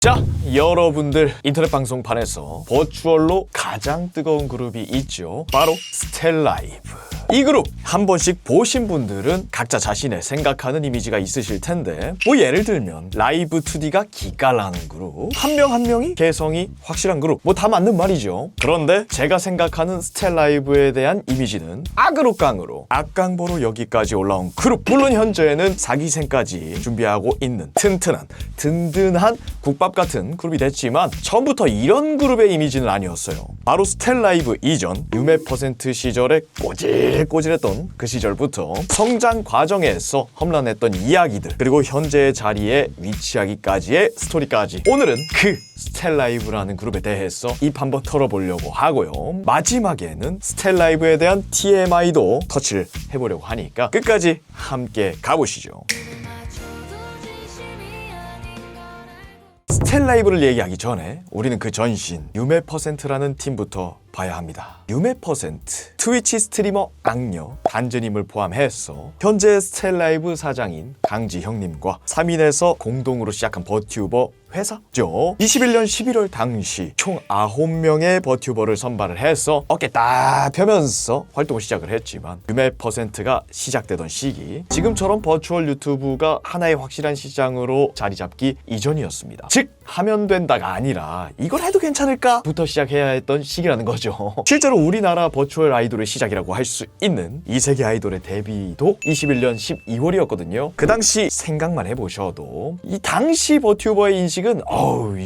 자, 여러분들 인터넷 방송판에서 버추얼로 가장 뜨거운 그룹이 있죠. 바로 스텔라이브. 이 그룹 한 번씩 보신 분들은 각자 자신의 생각하는 이미지가 있으실 텐데, 뭐 예를 들면 라이브 2D가 기가 나는 그룹, 한 명 한 명이 개성이 확실한 그룹, 뭐 다 맞는 말이죠. 그런데 제가 생각하는 스텔라이브에 대한 이미지는 악으로 깡으로 악강보로 여기까지 올라온 그룹. 물론 현재는 4기생까지 준비하고 있는 튼튼한 든든한 국밥 같은 그룹이 됐지만 처음부터 이런 그룹의 이미지는 아니었어요. 바로 스텔라이브 이전 유메퍼센트 시절에 꼬질꼬질했던 그 시절부터 성장 과정에서 험난했던 이야기들, 그리고 현재의 자리에 위치하기까지의 스토리까지, 오늘은 그 스텔라이브라는 그룹에 대해서 입 한번 털어보려고 하고요. 마지막에는 스텔라이브에 대한 TMI도 터치를 해보려고 하니까 끝까지 함께 가보시죠. 스텔라이브를 얘기하기 전에 우리는 그 전신 유메퍼센트라는 팀부터 봐야 합니다. 유메퍼센트, 트위치 스트리머 악녀 단즈님을 포함해서 현재 스텔라이브 사장인 강지 형님과 3인에서 공동으로 시작한 버튜버 회사죠. 21년 11월 당시 총 9명의 버튜버를 선발을 해서 어깨 딱 펴면서 활동을 시작을 했지만, 유메퍼센트가 시작되던 시기, 지금처럼 버추얼 유튜브가 하나의 확실한 시장으로 자리 잡기 이전이었습니다. 즉, 하면 된다가 아니라 이걸 해도 괜찮을까? 부터 시작해야 했던 시기라는 거죠. 실제로 우리나라 버추얼 아이돌의 시작이라고 할 수 있는 이세계 아이돌의 데뷔도 21년 12월이었거든요. 그 당시 생각만 해보셔도 이 당시 버튜버의 인식은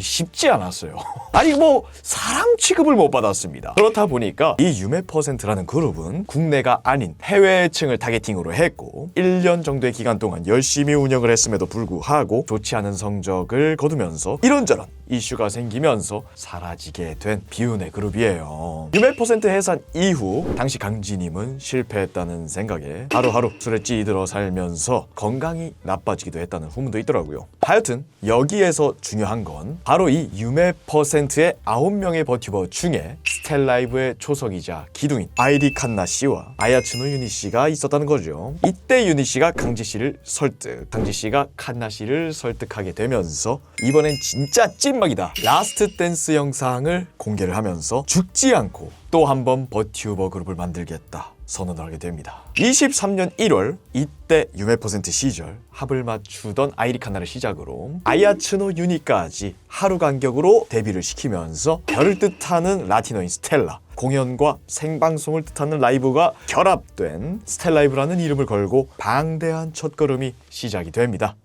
쉽지 않았어요. 아니 뭐 사람 취급을 못 받았습니다. 그렇다 보니까 이 유메퍼센트라는 그룹은 국내가 아닌 해외층을 타겟팅으로 했고, 1년 정도의 기간 동안 열심히 운영을 했음에도 불구하고 좋지 않은 성적을 거두면서 이런저런 이슈가 생기면서 사라지게 된 비운의 그룹이에요. 유메퍼센트 해산 이후 당시 강지님은 실패했다는 생각에 하루하루 술에 찌들어 살면서 건강이 나빠지기도 했다는 후문도 있더라고요. 하여튼 여기에서 중요한 건 바로 이 유메퍼센트의 9명의 버튜버 중에 스텔라이브의 초석이자 기둥인 아이리 칸나 씨와 아야츠노 유니 씨가 있었다는 거죠. 이때 유니 씨가 강지 씨를 설득, 강지 씨가 칸나 씨를 설득하게 되면서 이번엔 진짜 찐막이다, 라스트 댄스 영상을 공개를 하면서 죽지 않고 또 한 번 버튜버 그룹을 만들겠다 선언을 하게 됩니다. 23년 1월, 이때 유메퍼센트 시절 합을 맞추던 아이리 칸나를 시작으로 아야츠노 유니까지 하루 간격으로 데뷔를 시키면서 별을 뜻하는 라티노인 스텔라, 공연과 생방송을 뜻하는 라이브가 결합된 스텔라이브라는 이름을 걸고 방대한 첫걸음이 시작이 됩니다.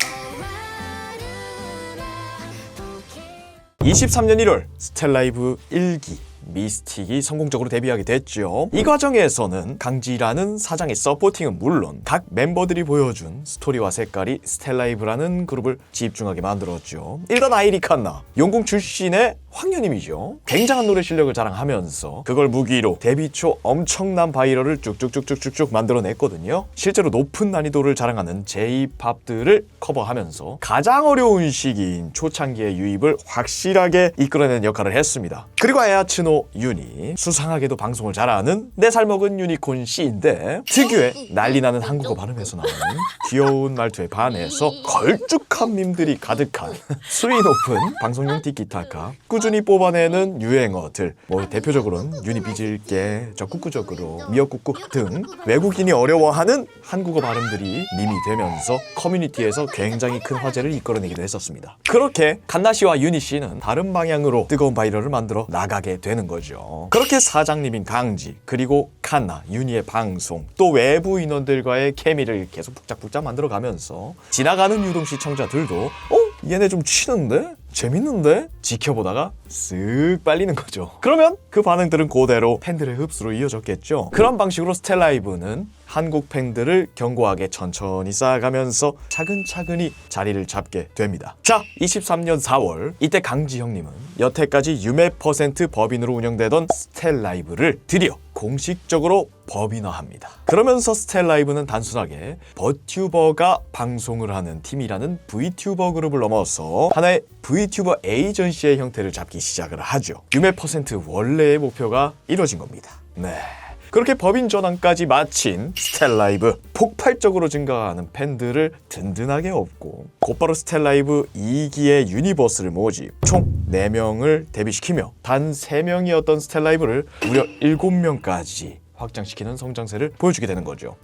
23년 1월 스텔라이브 1기 미스틱이 성공적으로 데뷔하게 됐죠. 이 과정에서는 강지라는 사장의 서포팅은 물론 각 멤버들이 보여준 스토리와 색깔이 스텔라이브라는 그룹을 집중하게 만들었죠. 일단 아이리 칸나, 용궁 출신의 황녀님이죠. 굉장한 노래 실력을 자랑하면서 그걸 무기로 데뷔 초 엄청난 바이럴을 쭉쭉쭉쭉쭉 만들어냈거든요. 실제로 높은 난이도를 자랑하는 J-팝들을 커버하면서 가장 어려운 시기인 초창기의 유입을 확실하게 이끌어내는 역할을 했습니다. 그리고 아야츠노 유니, 수상하게도 방송을 잘하는 4살 먹은 유니콘 씨인데 특유의 난리나는 한국어 발음에서 나오는 귀여운 말투에 반해서 걸쭉한 밈들이 가득한 수위 높은 방송용 티키타카, 꾸준히 뽑아내는 유행어들, 뭐 대표적으로는 유니 삐질게, 적구꾸적으로, 미역국구 등 외국인이 어려워하는 한국어 발음들이 밈이 되면서 커뮤니티에서 굉장히 큰 화제를 이끌어내기도 했었습니다. 그렇게 칸나 씨와 유니 씨는 다른 방향으로 뜨거운 바이럴을 만들어 나가게 되는 거죠. 그렇게 사장님인 강지, 그리고 칸나, 유니의 방송, 또 외부 인원들과의 케미를 계속 푹짝푹짝 만들어가면서 지나가는 유동 시청자들도 얘네 좀 치는데? 재밌는데? 지켜보다가 쓱 빨리는 거죠. 그러면 그 반응들은 그대로 팬들의 흡수로 이어졌겠죠. 그런 방식으로 스텔라이브는 한국 팬들을 견고하게 천천히 쌓아가면서 차근차근히 자리를 잡게 됩니다. 자, 23년 4월, 이때 강지 형님은 여태까지 유메퍼센트 법인으로 운영되던 스텔라이브를 드디어 공식적으로 법인화합니다. 그러면서 스텔라이브는 단순하게 버튜버가 방송을 하는 팀이라는 VTuber 그룹을 넘어서 하나의 VTuber 에이전시의 형태를 잡기 시작을 하죠. 유메퍼센트 원래의 목표가 이뤄진 겁니다. 네, 그렇게 법인 전환까지 마친 스텔라이브. 폭발적으로 증가하는 팬들을 든든하게 업고 곧바로 스텔라이브 2기의 유니버스를 모집, 총 4명을 데뷔시키며 단 3명이었던 스텔라이브를 무려 7명까지 확장시키는 성장세를 보여주게 되는 거죠.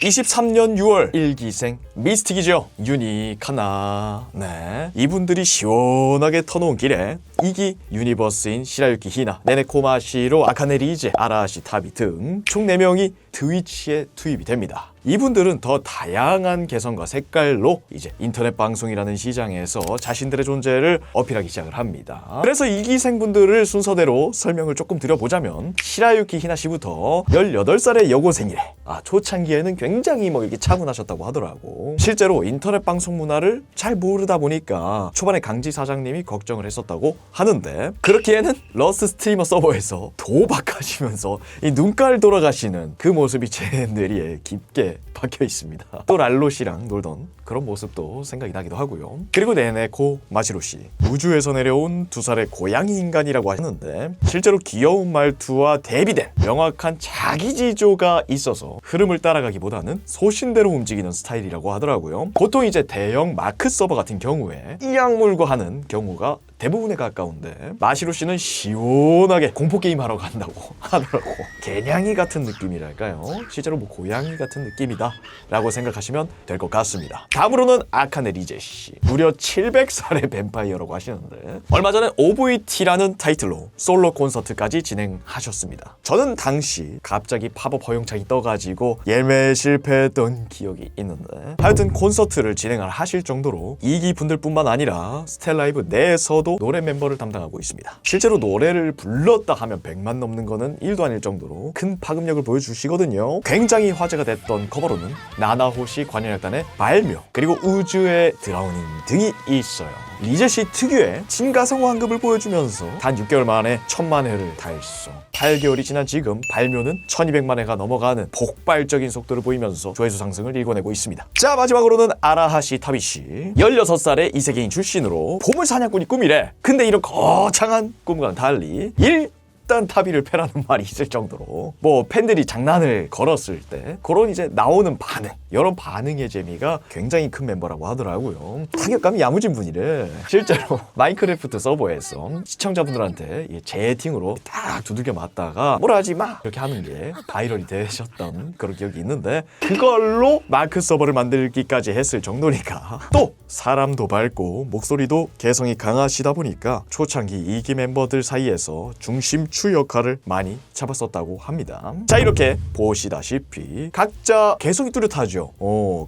23년 6월 1기생 미스틱이죠. 유니, 카나. 네, 이분들이 시원하게 터놓은 길에 2기 유니버스인 시라유키 히나, 네네코 마시로, 아카네 리제, 아라하시 타비 등 총 4명이 트위치에 투입이 됩니다. 이분들은 더 다양한 개성과 색깔로 이제 인터넷 방송이라는 시장에서 자신들의 존재를 어필하기 시작을 합니다. 그래서 2기생분들을 순서대로 설명을 조금 드려보자면, 시라유키 히나 씨부터 18살의 여고생이래. 초창기에는 굉장히 이렇게 차분하셨다고 하더라고. 실제로 인터넷 방송 문화를 잘 모르다 보니까 초반에 강지 사장님이 걱정을 했었다고 하는데, 그렇기에는 러스 스트리머 서버에서 도박하시면서 이 눈깔 돌아가시는 그 모습이 제 뇌리에 깊게 박혀 있습니다. 또 랄로 씨랑 놀던 그런 모습도 생각이 나기도 하고요. 그리고 네네코 마시로 씨, 우주에서 내려온 2살의 고양이 인간이라고 하는데, 실제로 귀여운 말투와 대비된 명확한 자기지조가 있어서 흐름을 따라가기보다는 소신대로 움직이는 스타일이라고 하더라고요. 보통 이제 대형 마크 서버 같은 경우에 이악물고 하는 경우가 대부분에 가까운데, 마시로 씨는 시원하게 공포게임 하러 간다고 하더라고. 개냥이 같은 느낌이랄까요? 실제로 고양이 같은 느낌이다 라고 생각하시면 될 것 같습니다. 다음으로는 아카네 리제 씨, 무려 700살의 뱀파이어라고 하시는데, 얼마 전에 OVT라는 타이틀로 솔로 콘서트까지 진행하셨습니다. 저는 당시 갑자기 팝업 허용창이 떠가지고 예매 실패했던 기억이 있는데, 하여튼 콘서트를 진행을 하실 정도로 2기 분들뿐만 아니라 스텔라이브 내에서도 노래 멤버를 담당하고 있습니다. 실제로 노래를 불렀다 하면 100만 넘는 거는 일도 아닐 정도로 큰 파급력을 보여주시거든요. 굉장히 화제가 됐던 커버로는 나나호시 관현악단의 발묘, 그리고 우주의 드라우닝 등이 있어요. 리제 씨 특유의 진가성 완급을 보여주면서 단 6개월 만에 1000만 회를 달성. 8개월이 지난 지금 발묘는 1200만 회가 넘어가는 폭발적인 속도를 보이면서 조회수 상승을 일궈내고 있습니다. 자, 마지막으로는 아라하시 타비 씨, 16살의 이세계인 출신으로 보물 사냥꾼이 꿈이래. 근데 이런 거창한 꿈과는 달리 일단 타비를 패라는 말이 있을 정도로 팬들이 장난을 걸었을 때 그런 이제 나오는 반응, 이런 반응의 재미가 굉장히 큰 멤버라고 하더라고요. 타격감이 야무진 분이래. 실제로 마인크래프트 서버에서 시청자분들한테 재팅으로 딱 두들겨 맞다가 뭐라 하지 마 이렇게 하는 게 바이럴이 되셨던 그런 기억이 있는데, 그걸로 마크 서버를 만들기까지 했을 정도니까, 또 사람도 밝고 목소리도 개성이 강하시다 보니까 초창기 2기 멤버들 사이에서 중심추 역할을 많이 잡았었다고 합니다. 자, 이렇게 보시다시피 각자 개성이 뚜렷하죠.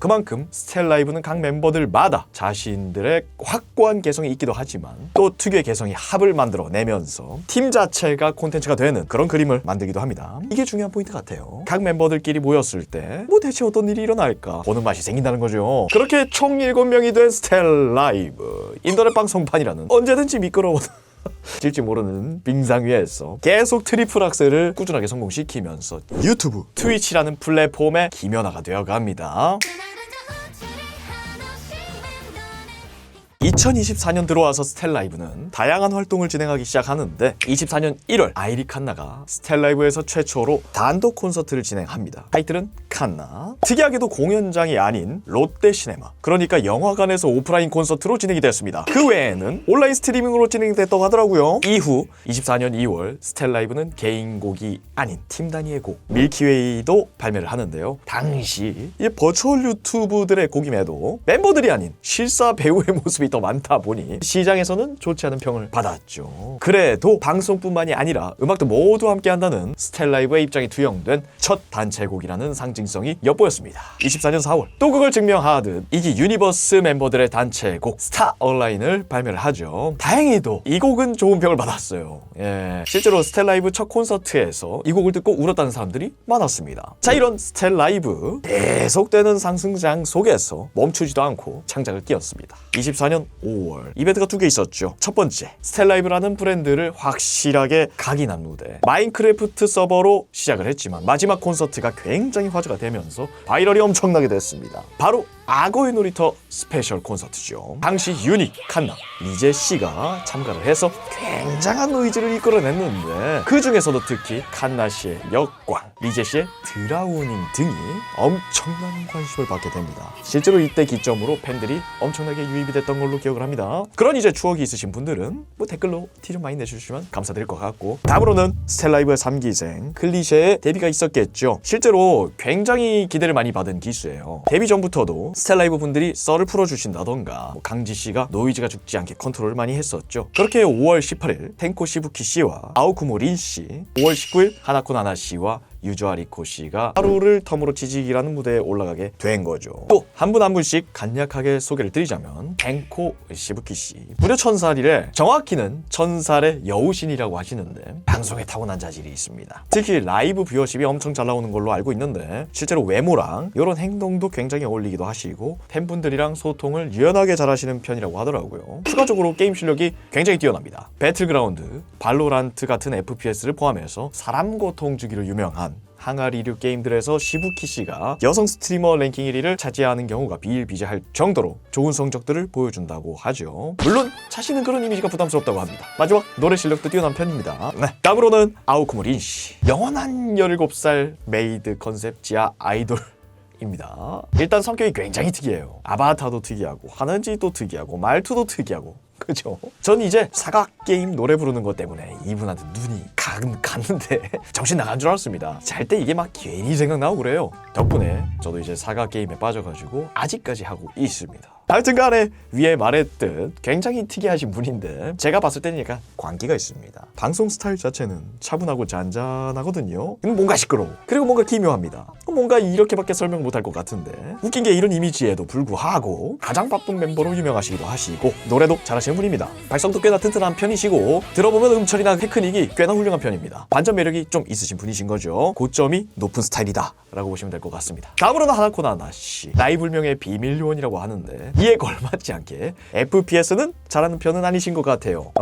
그만큼 스텔라이브는 각 멤버들마다 자신들의 확고한 개성이 있기도 하지만 또 특유의 개성이 합을 만들어내면서 팀 자체가 콘텐츠가 되는 그런 그림을 만들기도 합니다. 이게 중요한 포인트 같아요. 각 멤버들끼리 모였을 때 대체 어떤 일이 일어날까 보는 맛이 생긴다는 거죠. 그렇게 총 7명이 된 스텔라이브, 인터넷 방송판이라는 언제든지 미끄러워도 질지 모르는 빙상 위에서 계속 트리플 악셀을 꾸준하게 성공시키면서 유튜브, 트위치라는 플랫폼의 기면화가 되어갑니다. 2024년 들어와서 스텔라이브는 다양한 활동을 진행하기 시작하는데, 24년 1월 아이리 칸나가 스텔라이브에서 최초로 단독 콘서트를 진행합니다. 타이틀은 칸나. 특이하게도 공연장이 아닌 롯데시네마, 그러니까 영화관에서 오프라인 콘서트로 진행이 됐습니다. 그 외에는 온라인 스트리밍으로 진행됐다고 하더라고요. 이후 24년 2월 스텔라이브는 개인곡이 아닌 팀 단위의 곡 밀키웨이도 발매를 하는데요. 당시 이 버추얼 유튜브들의 곡임에도 멤버들이 아닌 실사 배우의 모습이 더 많다 보니 시장에서는 좋지 않은 평을 받았죠. 그래도 방송뿐만이 아니라 음악도 모두 함께 한다는 스텔라이브의 입장이 투영된 첫 단체곡이라는 상징성이 엿보였습니다. 24년 4월 또 그걸 증명하듯 이기 유니버스 멤버들의 단체곡 스타 얼라인을 발매를 하죠. 다행히도 이 곡은 좋은 평을 받았어요. 실제로 스텔라이브 첫 콘서트에서 이 곡을 듣고 울었다는 사람들이 많았습니다. 자, 이런 스텔라이브 계속되는 상승장 속에서 멈추지도 않고 창작을 끼웠습니다. 24년 5월 이벤트가 2개 있었죠. 첫 번째, 스텔라이브라는 브랜드를 확실하게 각인한 무대, 마인크래프트 서버로 시작을 했지만 마지막 콘서트가 굉장히 화제가 되면서 바이럴이 엄청나게 됐습니다. 바로 악어의 놀이터 스페셜 콘서트죠. 당시 유니, 칸나, 리제 씨가 참가를 해서 굉장한 노이즈를 이끌어냈는데 그 중에서도 특히 칸나 씨의 역광, 리제 씨의 드라우닝 등이 엄청난 관심을 받게 됩니다. 실제로 이때 기점으로 팬들이 엄청나게 유입이 됐던 걸로 기억을 합니다. 그런 이제 추억이 있으신 분들은 뭐 댓글로 티 좀 많이 내주시면 감사드릴 것 같고, 다음으로는 스텔라이브의 3기생 클리셰의 데뷔가 있었겠죠. 실제로 굉장히 기대를 많이 받은 기수예요. 데뷔 전부터도 스텔라이브 분들이 썰을 풀어주신다던가 강지 씨가 노이즈가 죽지 않게 컨트롤을 많이 했었죠. 그렇게 5월 18일 텐코 시부키 씨와 아오쿠모 린 씨, 5월 19일 하나코 나나 씨와 유조 아리코 씨가 하루를 텀으로 지지기라는 무대에 올라가게 된 거죠. 또 한 분 한 분씩 간략하게 소개를 드리자면 텐코 시부키 씨 무려 1000살이래. 정확히는 1000살의 여우신이라고 하시는데 방송에 타고난 자질이 있습니다. 특히 라이브 뷰어십이 엄청 잘 나오는 걸로 알고 있는데 실제로 외모랑 이런 행동도 굉장히 어울리기도 하시고 팬분들이랑 소통을 유연하게 잘하시는 편이라고 하더라고요. 추가적으로 게임 실력이 굉장히 뛰어납니다. 배틀그라운드, 발로란트 같은 FPS를 포함해서 사람 고통 주기로 유명한 항아리류 게임들에서 시부키 씨가 여성 스트리머 랭킹 1위를 차지하는 경우가 비일비재할 정도로 좋은 성적들을 보여준다고 하죠. 물론 자신은 그런 이미지가 부담스럽다고 합니다. 마지막 노래 실력도 뛰어난 편입니다. 네, 다음으로는 아오쿠모 린 씨, 영원한 17살 메이드 컨셉 지하 아이돌 입니다. 일단 성격이 굉장히 특이해요. 아바타도 특이하고 하는 짓도 특이하고 말투도 특이하고, 그죠? 전 이제 사각 게임 노래 부르는 것 때문에 이분한테 눈이 갔는데 정신 나간 줄 알았습니다. 잘 때 이게 막 괜히 생각나고 그래요. 덕분에 저도 이제 사각 게임에 빠져가지고 아직까지 하고 있습니다. 하여튼간에 위에 말했듯 굉장히 특이하신 분인데 제가 봤을 때는 약간 광기가 있습니다. 방송 스타일 자체는 차분하고 잔잔하거든요. 뭔가 시끄러워. 그리고 뭔가 기묘합니다. 뭔가 이렇게밖에 설명 못할 것 같은데 웃긴 게 이런 이미지에도 불구하고 가장 바쁜 멤버로 유명하시기도 하시고 노래도 잘하시는 분입니다. 발성도 꽤나 튼튼한 편이시고 들어보면 음철이나 테크닉이 꽤나 훌륭한 편입니다. 반전 매력이 좀 있으신 분이신 거죠. 고점이 높은 스타일이다 라고 보시면 될 것 같습니다. 다음으로는 하나코 나나 씨, 라이불명의 비밀 요원이라고 하는데 이에 걸맞지 않게 FPS는 잘하는 편은 아니신 것 같아요.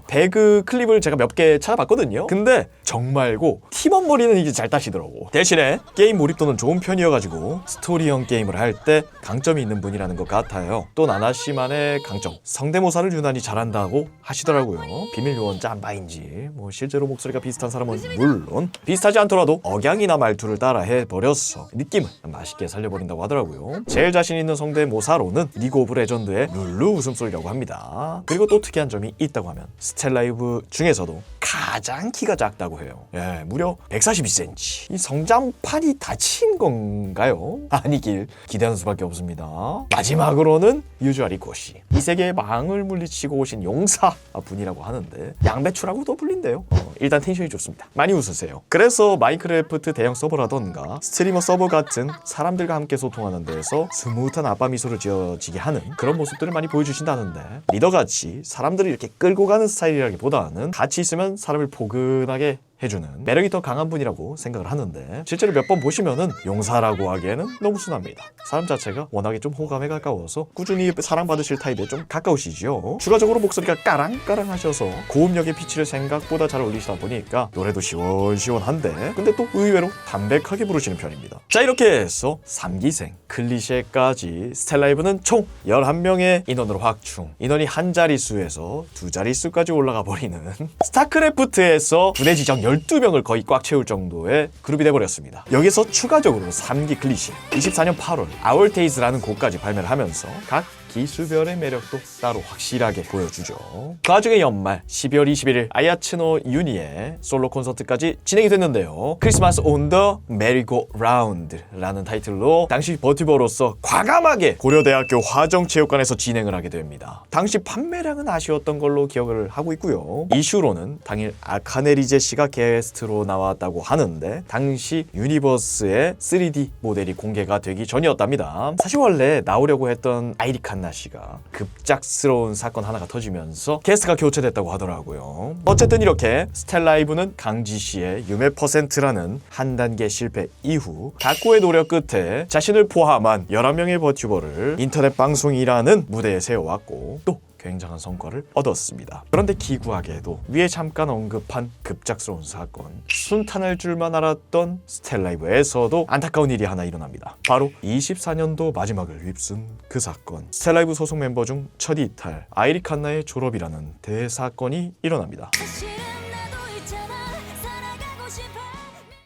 배그 클립을 제가 몇 개 찾아봤거든요. 근데 정말고 팀원 머리는 이게 잘 따시더라고. 대신에 게임 몰입도는 좋은 편이어가지고 스토리형 게임을 할 때 강점이 있는 분이라는 것 같아요. 또 나나 씨만의 강점, 성대모사를 유난히 잘한다고 하시더라고요. 비밀 요원 짬바인지 뭐 실제로 목소리가 비슷한 사람은 물론 비슷하지 않더라도 억양이나 말투를 따라 해버려서 느낌을 맛있게 살려버린다고 하더라고요. 제일 자신 있는 성대모사로는 리그 오브 레전드의 룰루 웃음소리라고 합니다. 그리고 또 특이한 점이 있다고 하면 스텔라이브 중에서도 가장 키가 작다고 해요. 예, 무려 142cm. 이 성장판이 다친 건가요? 아니길 기대하는 수밖에 없습니다. 마지막으로는 유조 아리코 씨, 이 세계의 망을 물리치고 오신 용사 분이라고 하는데 양배추라고도 불린대요. 일단 텐션이 좋습니다. 많이 웃으세요. 그래서 마인크래프트 대형 서버라던가 스트리머 서버 같은 사람들과 함께 소통하는 데에서 스무트한 아빠 미소를 지어지게 하는 그런 모습들을 많이 보여주신다는데 리더같이 사람들을 이렇게 끌고 가는 스타일이라기보다는 같이 있으면 사람을 포근하게 해주는 매력이 더 강한 분이라고 생각을 하는데 실제로 몇 번 보시면은 용사라고 하기에는 너무 순합니다. 사람 자체가 워낙에 좀 호감에 가까워서 꾸준히 사랑받으실 타입에 좀 가까우시죠. 추가적으로 목소리가 까랑까랑 하셔서 고음역의 피치를 생각보다 잘 올리시다 보니까 노래도 시원시원한데 근데 또 의외로 담백하게 부르시는 편입니다. 자, 이렇게 해서 3기생 클리셰까지 스텔라이브는 총 11명의 인원으로 확충, 인원이 한 자릿수에서 두 자릿수까지 올라가 버리는 스타크래프트에서 부대 지정 12명을 거의 꽉 채울 정도의 그룹이 돼버렸습니다. 여기서 추가적으로 3기 클리셰 24년 8월 아울테이즈라는 곡까지 발매를 하면서 각 기수별의 매력도 따로 확실하게 보여주죠. 그 와중에 연말 12월 21일 아야츠노 유니의 솔로 콘서트까지 진행이 됐는데요. 크리스마스 온 더 메리고 라운드라는 타이틀로 당시 버티버로서 과감하게 고려대학교 화정체육관에서 진행을 하게 됩니다. 당시 판매량은 아쉬웠던 걸로 기억을 하고 있고요. 이슈로는 당일 아카네 리제 씨가 게스트로 나왔다고 하는데 당시 유니버스의 3D 모델이 공개가 되기 전이었답니다. 사실 원래 나오려고 했던 아이리칸 씨가 급작스러운 사건 하나가 터지면서 게스트가 교체됐다고 하더라고요. 어쨌든 이렇게 스텔라이브는 강지 씨의 유메 퍼센트라는 한 단계 실패 이후 각고의 노력 끝에 자신을 포함한 11명의 버튜버를 인터넷 방송이라는 무대에 세워왔고 또 굉장한 성과를 얻었습니다. 그런데 기구하게도 위에 잠깐 언급한 급작스러운 사건, 순탄할 줄만 알았던 스텔라이브에서도 안타까운 일이 하나 일어납니다. 바로 24년도 마지막을 휩쓴 그 사건. 스텔라이브 소속 멤버 중 첫 이탈, 아이리 칸나의 졸업이라는 대사건이 일어납니다.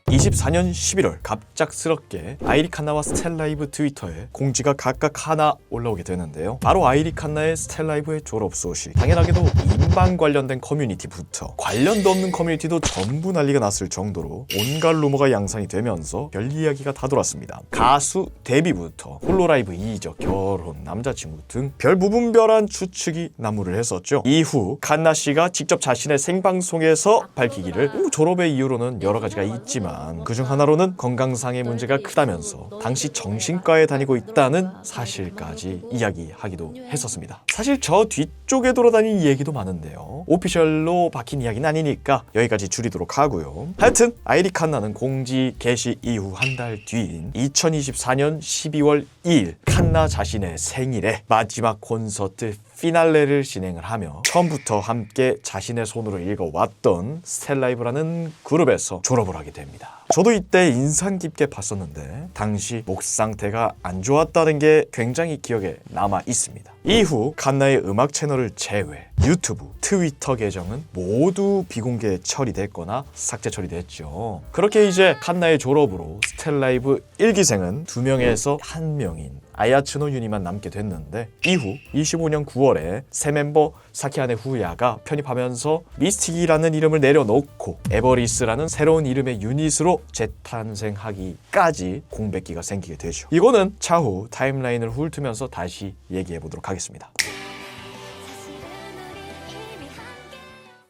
24년 11월 갑작스럽게 아이리 칸나와 스텔라이브 트위터에 공지가 각각 하나 올라오게 되는데요. 바로 아이리 칸나의 스텔라이브의 졸업 소식. 당연하게도 인방 관련된 커뮤니티부터 관련도 없는 커뮤니티도 전부 난리가 났을 정도로 온갖 루머가 양상이 되면서 별 이야기가 다 돌았습니다. 가수 데뷔부터 홀로라이브 이적, 결혼, 남자친구 등 별 무분별한 추측이 난무를 했었죠. 이후 칸나 씨가 직접 자신의 생방송에서 밝히기를 졸업의 이유로는 여러 가지가 있지만 그중 하나로는 건강상의 문제가 크다면서 당시 정신과에 다니고 있다는 사실까지 이야기하기도 했었습니다. 사실 저 뒤쪽에 돌아다니는 얘기도 많은데요. 오피셜로 박힌 이야기는 아니니까 여기까지 줄이도록 하고요. 하여튼 아이리 칸나는 공지 게시 이후 한 달 뒤인 2024년 12월 2일 칸나 자신의 생일에 마지막 콘서트 피날레를 진행을 하며 처음부터 함께 자신의 손으로 읽어왔던 스텔라이브라는 그룹에서 졸업을 하게 됩니다. 저도 이때 인상 깊게 봤었는데 당시 목 상태가 안 좋았다는 게 굉장히 기억에 남아 있습니다. 이후 칸나의 음악 채널을 제외 유튜브, 트위터 계정은 모두 비공개 처리됐거나 삭제 처리됐죠. 그렇게 이제 칸나의 졸업으로 스텔라이브 1기생은 2명에서 1명인 아야츠노 유니만 남게 됐는데 이후 25년 9월에 새 멤버 사키아네 후야가 편입하면서 미스틱이라는 이름을 내려놓고 에버리스라는 새로운 이름의 유닛으로 재탄생하기까지 공백기가 생기게 되죠. 이거는 차후 타임라인을 훑으면서 다시 얘기해보도록 하겠습니다.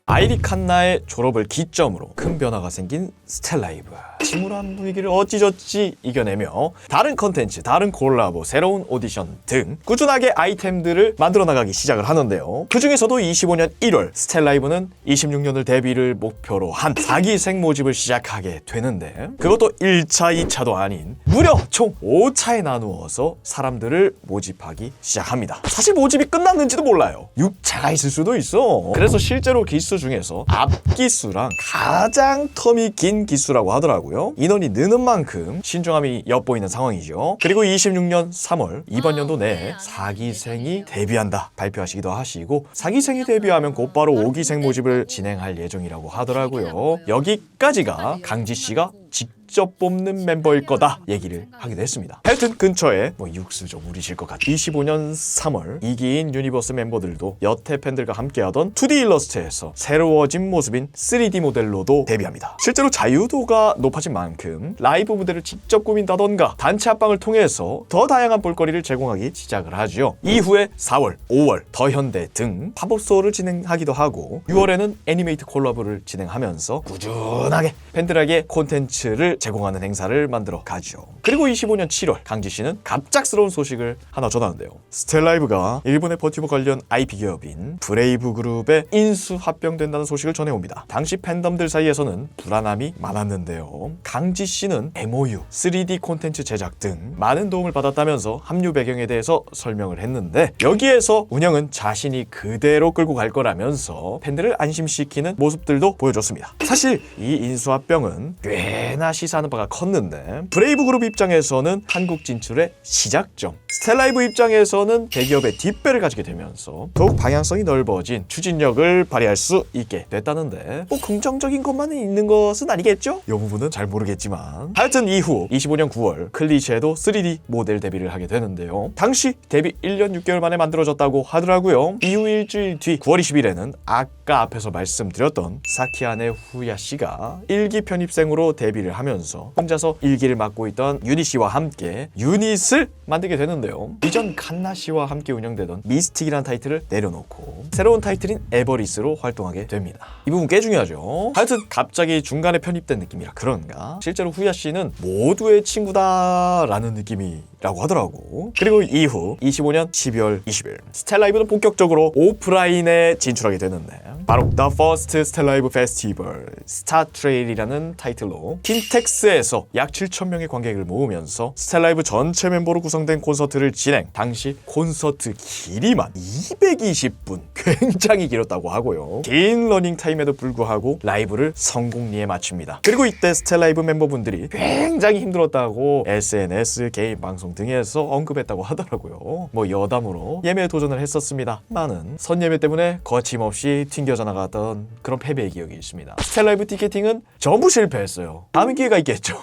아이리 칸나의 졸업을 기점으로 큰 변화가 생긴 스텔라이브. 침울한 분위기를 어찌저찌 이겨내며 다른 컨텐츠, 다른 콜라보, 새로운 오디션 등 꾸준하게 아이템들을 만들어 나가기 시작을 하는데요. 그 중에서도 25년 1월 스텔라이브는 26년을 데뷔를 목표로 한 4기생 모집을 시작하게 되는데 그것도 1차, 2차도 아닌 무려 총 5차에 나누어서 사람들을 모집하기 시작합니다. 사실 모집이 끝났는지도 몰라요. 6차가 있을 수도 있어. 그래서 실제로 기수 중에서 앞기수랑 가장 텀이 긴 기수라고 하더라고요. 인원이 느는 만큼 신중함이 엿보이는 상황이죠. 그리고 26년 3월 이번 연도 내에 4기생이 데뷔한다 발표하시기도 하시고 4기생이 데뷔하면 곧바로 5기생 모집을 진행할 예정이라고 하더라고요. 여기까지가 강지 씨가 직접 뽑는 멤버일 거다 얘기를 하기도 했습니다. 하여튼 근처에 육수 좀 우리실 것 같아요. 25년 3월 2기인 유니버스 멤버들도 여태 팬들과 함께하던 2D 일러스트에서 새로워진 모습인 3D 모델로도 데뷔합니다. 실제로 자유도가 높아진 만큼 라이브 무대를 직접 꾸민다던가 단체 합방을 통해서 더 다양한 볼거리를 제공하기 시작을 하죠. 이후에 4월, 5월 더현대 등 팝업 스토어를 진행하기도 하고 6월에는 애니메이트 콜라보를 진행하면서 꾸준하게 팬들에게 콘텐츠를 제공하는 행사를 만들어 가죠. 그리고 25년 7월 강지 씨는 갑작스러운 소식을 하나 전하는데요. 스텔라이브가 일본의 버티버 관련 IP 기업인 브레이브 그룹에 인수 합병된다는 소식을 전해옵니다. 당시 팬덤들 사이에서는 불안함이 많았는데요. 강지 씨는 MOU, 3D 콘텐츠 제작 등 많은 도움을 받았다면서 합류 배경에 대해서 설명을 했는데 여기에서 운영은 자신이 그대로 끌고 갈 거라면서 팬들을 안심시키는 모습들도 보여줬습니다. 사실 이 인수 합병은 꽤나 시사하는 바가 컸는데 브레이브 그룹 입장에서는 한국 진출의 시작점, 스텔라이브 입장에서는 대기업의 뒷배를 가지게 되면서 더욱 방향성이 넓어진 추진력을 발휘할 수 있게 됐다는데 긍정적인 것만 있는 것은 아니겠죠? 이 부분은 잘 모르겠지만 하여튼 이후 25년 9월 클리셰도 3D 모델 데뷔를 하게 되는데요. 당시 데뷔 1년 6개월 만에 만들어졌다고 하더라고요. 이후 일주일 뒤 9월 20일에는 아까 앞에서 말씀드렸던 사키아네 후야 씨가 1기 편입생으로 데뷔를 하면서 혼자서 1기를 맡고 있던 유니 씨와 함께 유닛을 만들게 되는데요. 이전 칸나 씨와 함께 운영되던 미스틱이라는 타이틀을 내려놓고 새로운 타이틀인 에버리스로 활동하게 됩니다. 이 부분 꽤 중요하죠. 하여튼 갑자기 중간에 편입된 느낌이라 그런가 실제로 후야 씨는 모두의 친구다라는 느낌이 라고 하더라고. 그리고 이후 25년 12월 20일 스텔라이브는 본격적으로 오프라인에 진출하게 되는데 바로 The First Stellarive Festival Star Trail이라는 타이틀로 킨텍스에서 약 7,000명의 관객을 모으면서 스텔라이브 전체 멤버로 구성된 콘서트를 진행. 당시 콘서트 길이만 220분, 굉장히 길었다고 하고요. 긴 러닝 타임에도 불구하고 라이브를 성공리에 마칩니다. 그리고 이때 스텔라이브 멤버분들이 굉장히 힘들었다고 SNS, 개인 방송 등에서 언급했다고 하더라고요. 뭐 여담으로 예매에 도전을 했었습니다. 많은 선예매 때문에 거침없이 튕겨져 나갔던 그런 패배의 기억이 있습니다. 스텔라이브 티켓팅은 전부 실패했어요. 다음 기회가 있겠죠.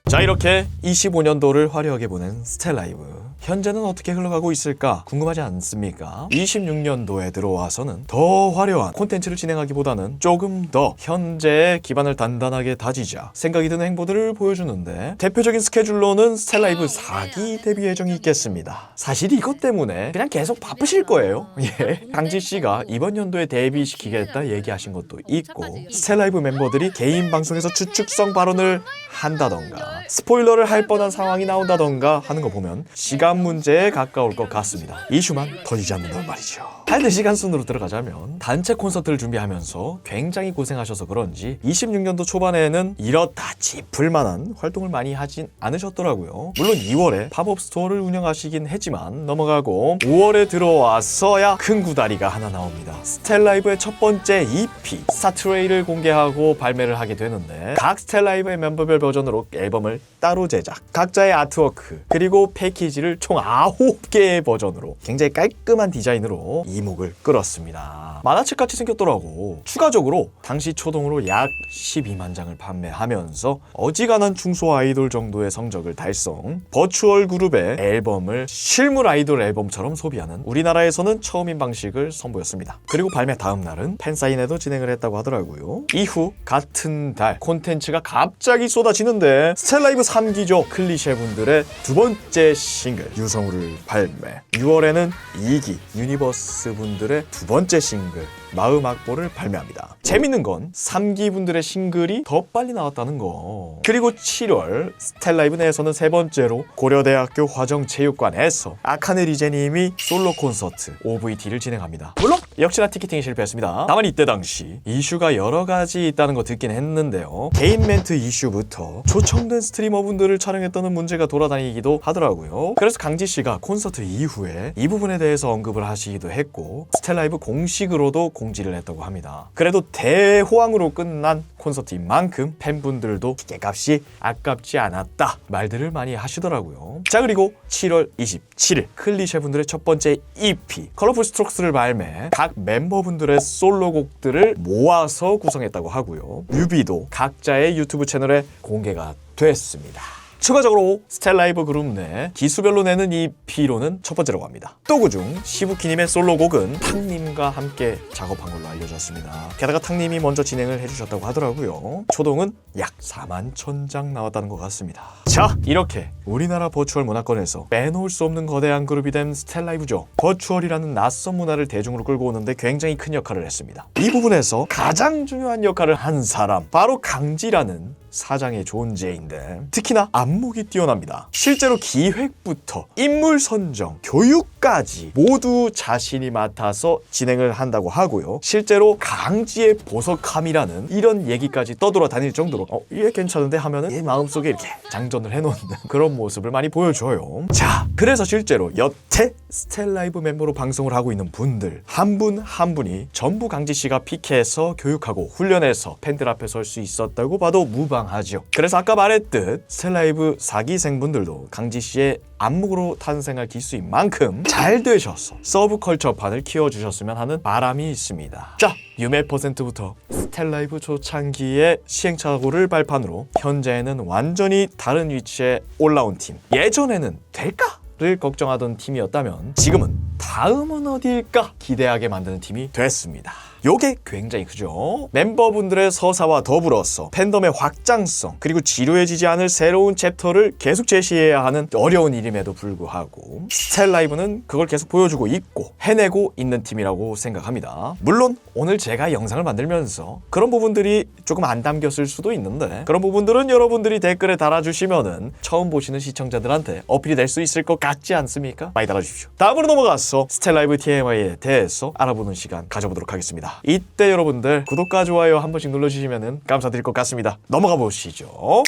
자, 이렇게 25년도를 화려하게 보낸 스텔라이브. 현재는 어떻게 흘러가고 있을까 궁금하지 않습니까? 26년도에 들어와서는 더 화려한 콘텐츠를 진행하기보다는 조금 더 현재의 기반을 단단하게 다지자 생각이 드는 행보들을 보여주는데, 대표적인 스케줄로는 스텔라이브 4기 데뷔 예정이 있겠습니다. 사실 이것 때문에 그냥 계속 바쁘실 거예요. 예, 강지씨가 이번 연도에 데뷔시키겠다 얘기하신 것도 있고, 스텔라이브 멤버들이 개인 방송에서 추측성 발언을 한다던가 스포일러를 할 뻔한 상황이 나온다던가 하는 거 보면 시간 문제에 가까울 것 같습니다. 이슈만 터지지 않는단 말이죠. 하여튼 시간 순으로 들어가자면 단체 콘서트를 준비하면서 굉장히 고생하셔서 그런지 26년도 초반에는 이렇다 짚을 만한 활동을 많이 하진 않으셨더라고요. 물론 2월에 팝업 스토어를 운영하시긴 했지만 넘어가고 5월에 들어와서야 큰 구다리가 하나 나옵니다. 스텔라이브의 첫 번째 EP 스타트레이를 공개하고 발매를 하게 되는데, 각 스텔라이브의 멤버별 버전으로 앨범을 따로 제작, 각자의 아트워크 그리고 패키지를 총 9개의 버전으로 굉장히 깔끔한 디자인으로 이목을 끌었습니다. 만화책같이 생겼더라고. 추가적으로 당시 초동으로 약 12만 장을 판매하면서 어지간한 중소 아이돌 정도의 성적을 달성. 버추얼 그룹의 앨범을 실물 아이돌 앨범처럼 소비하는 우리나라에서는 처음인 방식을 선보였습니다. 그리고 발매 다음 날은 팬사인회도 진행을 했다고 하더라고요. 이후 같은 달 콘텐츠가 갑자기 쏟아지는데 스텔라이브 3기죠. 클리셰 분들의 두 번째 싱글 유성우를 발매. 6월에는 2기 유니버스 분들의 두 번째 싱글 마음 악보를 발매합니다. 재밌는 건 3기 분들의 싱글이 더 빨리 나왔다는 거. 그리고 7월 스텔라이브 내에서는 세 번째로 고려대학교 화정체육관에서 아카네 리제님이 솔로 콘서트 OVT를 진행합니다. 물론 역시나 티켓팅이 실패했습니다. 다만 이때 당시 이슈가 여러 가지 있다는 거 듣긴 했는데요. 개인 멘트 이슈부터 초청된 스트리머분들을 촬영했다는 문제가 돌아다니기도 하더라고요. 그래서 강지씨가 콘서트 이후에 이 부분에 대해서 언급을 하시기도 했고, 스텔라이브 공식으로도 공지를 했다고 합니다. 그래도 대호황으로 끝난 콘서트인 만큼 팬분들도 티켓값이 아깝지 않았다 말들을 많이 하시더라고요. 자, 그리고 7월 27일 클리셰분들의 첫 번째 EP 컬러풀 스트록스를 발매. 각 멤버분들의 솔로곡들을 모아서 구성했다고 하고요. 뮤비도 각자의 유튜브 채널에 공개가 됐습니다. 추가적으로 스텔라이브 그룹 내 기수별로 내는 EP로는 첫 번째라고 합니다. 또 그중 시부키님의 솔로곡은 탕님과 함께 작업한 걸로 알려졌습니다. 게다가 탕님이 먼저 진행을 해주셨다고 하더라고요. 초동은 약 4만 1,000장 나왔다는 것 같습니다. 자, 이렇게 우리나라 버추얼 문화권에서 빼놓을 수 없는 거대한 그룹이 된 스텔라이브죠. 버추얼이라는 낯선 문화를 대중으로 끌고 오는데 굉장히 큰 역할을 했습니다. 이 부분에서 가장 중요한 역할을 한 사람, 바로 강지라는 사장의 존재인데, 특히나 안목이 뛰어납니다. 실제로 기획부터 인물 선정, 교육까지 모두 자신이 맡아서 진행을 한다고 하고요. 실제로 강지의 보석함이라는 이런 얘기까지 떠돌아다닐 정도로 얘 괜찮은데 하면은 얘 마음속에 이렇게 장전을 해놓는 그런 모습을 많이 보여줘요. 자, 그래서 실제로 여태 스텔라이브 멤버로 방송을 하고 있는 분들 한 분 한 분이 전부 강지씨가 픽해서 교육하고 훈련해서 팬들 앞에 설 수 있었다고 봐도 무방하죠. 그래서 아까 말했듯 스텔라이브 4기생분들도 강지씨의 안목으로 탄생할 기수인 만큼 잘 되셔서 서브컬처판을 키워주셨으면 하는 바람이 있습니다. 자, 유메 퍼센트부터 스텔라이브 초창기의 시행착오를 발판으로 현재는 완전히 다른 위치에 올라온 팀. 예전에는 될까? 를 걱정하던 팀이었다면 지금은 다음은 어디일까 기대하게 만드는 팀이 됐습니다. 요게 굉장히 크죠. 멤버분들의 서사와 더불어서 팬덤의 확장성 그리고 지루해지지 않을 새로운 챕터를 계속 제시해야 하는 어려운 일임에도 불구하고 스텔라이브는 그걸 계속 보여주고 있고 해내고 있는 팀이라고 생각합니다. 물론 오늘 제가 영상을 만들면서 그런 부분들이 조금 안 담겼을 수도 있는데 그런 부분들은 여러분들이 댓글에 달아주시면은 처음 보시는 시청자들한테 어필이 될 수 있을 것 같지 않습니까? 많이 달아주십시오. 다음으로 넘어가서 스텔라이브 TMI에 대해서 알아보는 시간 가져보도록 하겠습니다. 이때 여러분들 구독과 좋아요 한 번씩 눌러주시면 감사드릴 것 같습니다. 넘어가 보시죠.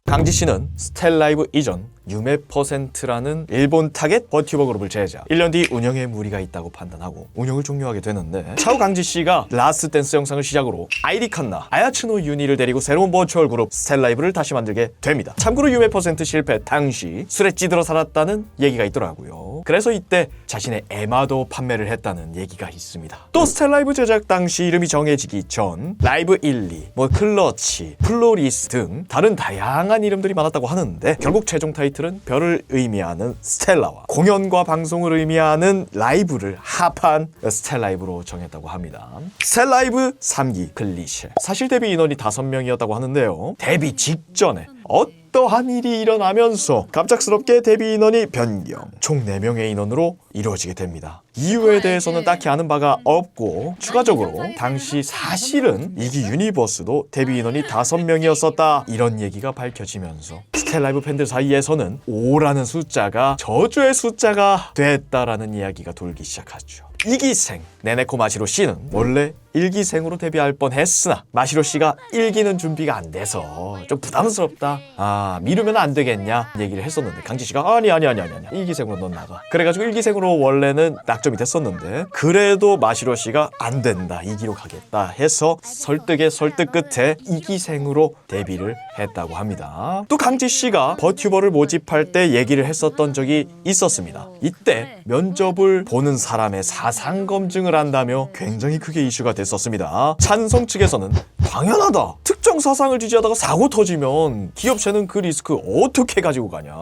강지 씨는 스텔라이브 이전 유메퍼센트라는 일본 타겟 버튜버 그룹을 제작 1년 뒤 운영에 무리가 있다고 판단하고 운영을 종료하게 되는데 차후 강지 씨가 라스트 댄스 영상을 시작으로 아이리 칸나, 아야츠노 유니를 데리고 새로운 버추얼 그룹 스텔라이브를 다시 만들게 됩니다. 참고로 유메퍼센트 실패 당시 술에 찌들어 살았다는 얘기가 있더라고요. 그래서 이때 자신의 에마도 판매를 했다는 얘기가 있습니다. 또 스텔라이브 제작 당시 이름이 정해지기 전 라이브 1, 2, 클러치, 플로리스 등 다른 다양한 이름들이 많았다고 하는데 결국 최종 타이틀은 별을 의미하는 스텔라와 공연과 방송을 의미하는 라이브를 합한 스텔라이브로 정했다고 합니다. 스텔라이브 3기 클리셰. 사실 데뷔 인원이 5명이었다고 하는데요. 데뷔 직전에 어떠한 일이 일어나면서 갑작스럽게 데뷔 인원이 변경. 총 4명의 인원으로 이루어지게 됩니다. 이유에 대해서는 딱히 아는 바가 없고 추가적으로 당시 사실은 이기 유니버스도 데뷔 인원이 5명이었었다 이런 얘기가 밝혀지면서 스텔라이브 팬들 사이에서는 5라는 숫자가 저주의 숫자가 됐다라는 이야기가 돌기 시작하죠. 2기생 네네코 마시로 씨는 원래 1기생으로 데뷔할 뻔했으나 마시로 씨가 1기는 준비가 안 돼서 좀 부담스럽다. 미루면 안 되겠냐 얘기를 했었는데 강지 씨가 아니 2기생으로 넌 나가. 그래가지고 1기생으로 원래는 낙점이 됐었는데 그래도 마시로 씨가 안 된다 2기로 가겠다 해서 설득의 설득 끝에 2기생으로 데뷔를 했다고 합니다. 또 강지 씨가 버튜버를 모집할 때 얘기를 했었던 적이 있었습니다. 이때 면접을 보는 사람의 사상 검증을 한다며 굉장히 크게 이슈가 됐었습니다. 찬성 측에서는 당연하다. 특정 사상을 지지하다가 사고 터지면 기업체는 그 리스크 어떻게 가지고 가냐.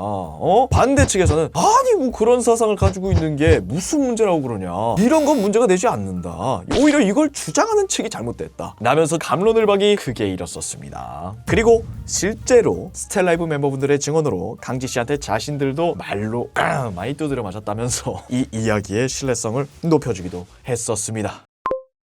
반대 측에서는 아니 뭐 그런 사상을 가지고 있는 게 무슨 문제라고 그러냐. 이런 건 문제가 되지 않는다. 오히려 이걸 주장하는 측이 잘못됐다. 라면서 감론을 박이 크게 일었었습니다. 그리고 실제로 스텔라이브 멤버분들의 증언으로 강지 씨한테 자신들도 말로 많이 두드려 맞았다면서 이 이야기의 신뢰성을 높여주기도 했었습니다.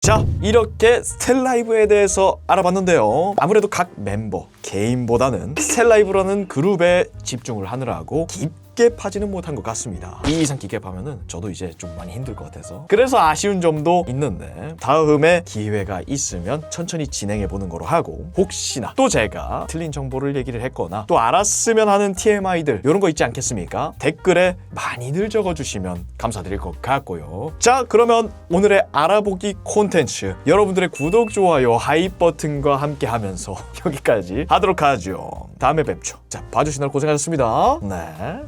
자, 이렇게 스텔라이브에 대해서 알아봤는데요. 아무래도 각 멤버, 개인보다는 스텔라이브라는 그룹에 집중을 하느라고 깊게 파지는 못한 것 같습니다. 이 이상 깊게 파면은 저도 이제 좀 많이 힘들 것 같아서 그래서 아쉬운 점도 있는데 다음에 기회가 있으면 천천히 진행해 보는 거로 하고 혹시나 또 제가 틀린 정보를 얘기를 했거나 또 알았으면 하는 TMI들 이런 거 있지 않겠습니까? 댓글에 많이들 적어주시면 감사드릴 것 같고요. 자, 그러면 오늘의 알아보기 콘텐츠 여러분들의 구독, 좋아요, 하이 버튼과 함께 하면서 여기까지 하도록 하죠. 다음에 뵙죠. 자, 봐주시느라 고생하셨습니다. 네.